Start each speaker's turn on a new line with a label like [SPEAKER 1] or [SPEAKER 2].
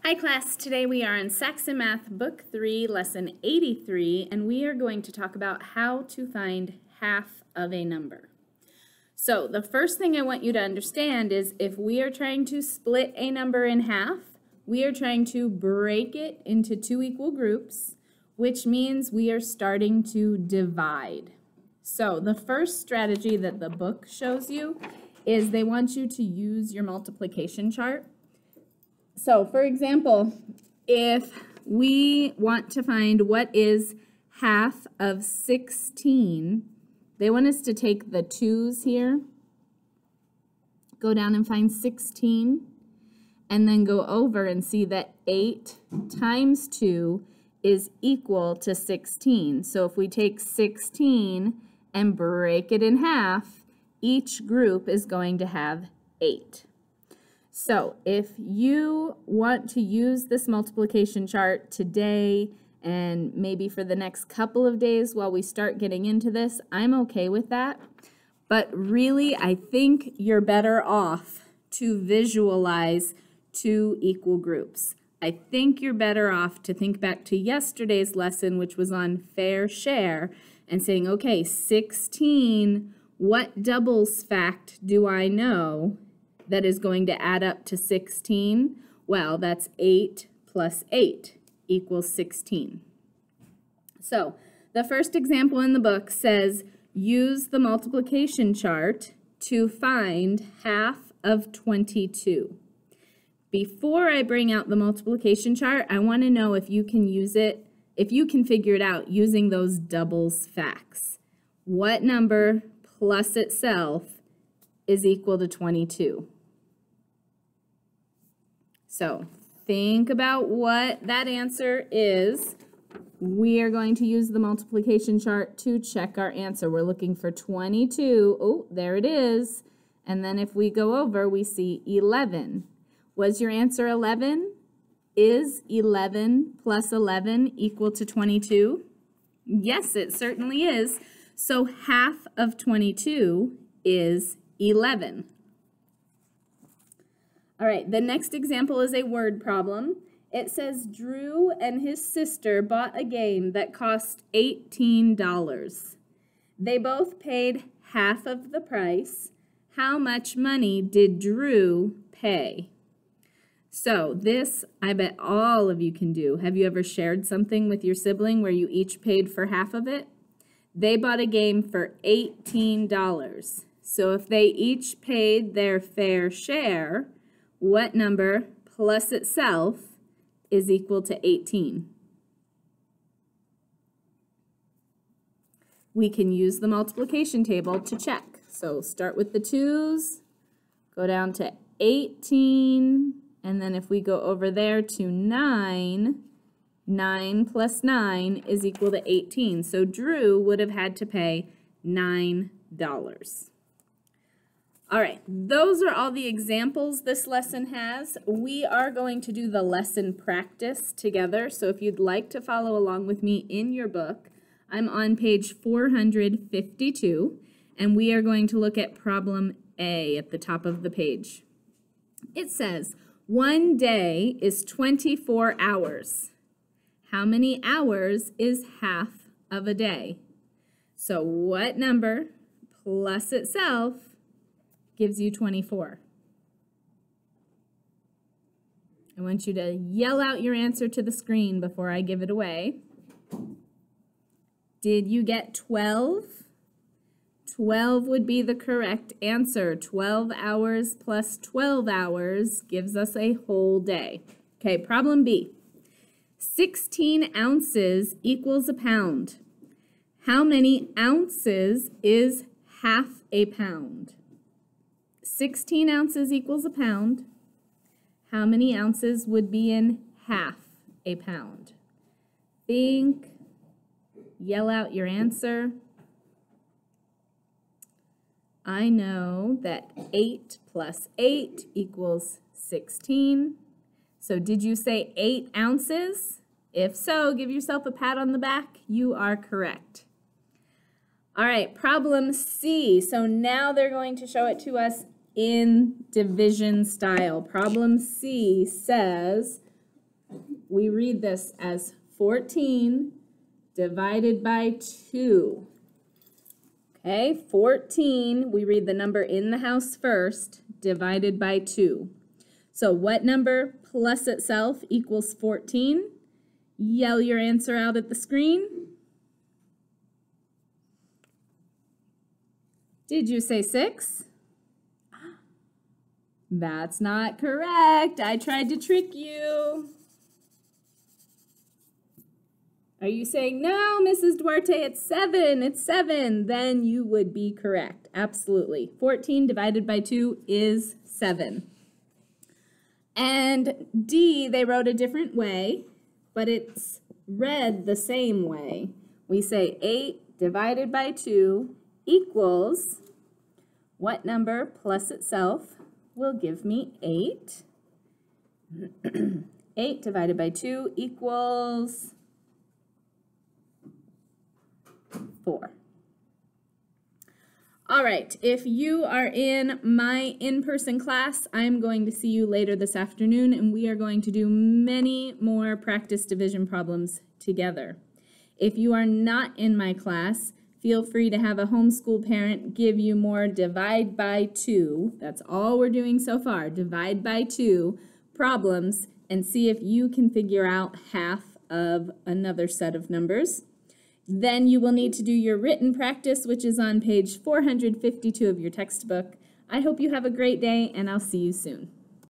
[SPEAKER 1] Hi class, today we are in Saxon Math Book 3, Lesson 83, and we are going to talk about how to find half of a number. So the first thing I want you to understand is if we are trying to split a number in half, we are trying to break it into two equal groups, which means we are starting to divide. So the first strategy that the book shows you is they want you to use your multiplication chart. So, for example, if we want to find what is half of 16, they want us to take the 2's here, go down and find 16, and then go over and see that 8 times 2 is equal to 16. So if we take 16 and break it in half, each group is going to have 8. So if you want to use this multiplication chart today and maybe for the next couple of days while we start getting into this, I'm okay with that. But really, I think you're better off to visualize two equal groups. I think you're better off to think back to yesterday's lesson, which was on fair share, and saying, okay, 16, what doubles fact do I know that is going to add up to 16? Well, that's 8 plus 8 equals 16. So the first example in the book says, use the multiplication chart to find half of 22. Before I bring out the multiplication chart, I want to know if you can use it, if you can figure it out using those doubles facts. What number plus itself is equal to 22? So think about what that answer is. We are going to use the multiplication chart to check our answer. We're looking for 22. Oh, there it is. And then if we go over, we see 11. Was your answer 11? Is 11 plus 11 equal to 22? Yes, it certainly is. So half of 22 is 11. All right, the next example is a word problem. It says Drew and his sister bought a game that cost $18. They both paid half of the price. How much money did Drew pay? So this, I bet all of you can do. Have you ever shared something with your sibling where you each paid for half of it? They bought a game for $18. So if they each paid their fair share, what number plus itself is equal to 18? We can use the multiplication table to check. So start with the 2's, go down to 18, and then if we go over there to 9, 9 plus 9 is equal to 18. So Drew would have had to pay $9. All right, those are all the examples this lesson has. We are going to do the lesson practice together. So if you'd like to follow along with me in your book, I'm on page 452, and we are going to look at problem A at the top of the page. It says, one day is 24 hours. How many hours is half of a day? So what number plus itself gives you 24? I want you to yell out your answer to the screen before I give it away. Did you get 12? 12 would be the correct answer. 12 hours plus 12 hours gives us a whole day. Okay, problem B. 16 ounces equals a pound. How many ounces is half a pound? 16 ounces equals a pound. How many ounces would be in half a pound? Think, yell out your answer. I know that 8 plus 8 equals 16. So did you say 8 ounces? If so, give yourself a pat on the back. You are correct. All right, problem C. So now they're going to show it to us in division style. Problem C says we read this as 14 divided by 2. Okay, 14, we read the number in the house first, divided by 2. So what number plus itself equals 14? Yell your answer out at the screen. Did you say 6? That's not correct. I tried to trick you. Are you saying, no, Mrs. Duarte, it's 7, it's 7? Then you would be correct. Absolutely. 14 divided by 2 is 7. And D, they wrote a different way, but it's read the same way. We say 8 divided by 2 equals, what number plus itself will give me 8? 8 divided by 2 equals 4. All right, if you are in my in-person class, I'm going to see you later this afternoon, and we are going to do many more practice division problems together. If you are not in my class, feel free to have a homeschool parent give you more divide by 2. That's all we're doing so far, divide by 2 problems, and see if you can figure out half of another set of numbers. Then you will need to do your written practice, which is on page 452 of your textbook. I hope you have a great day, and I'll see you soon.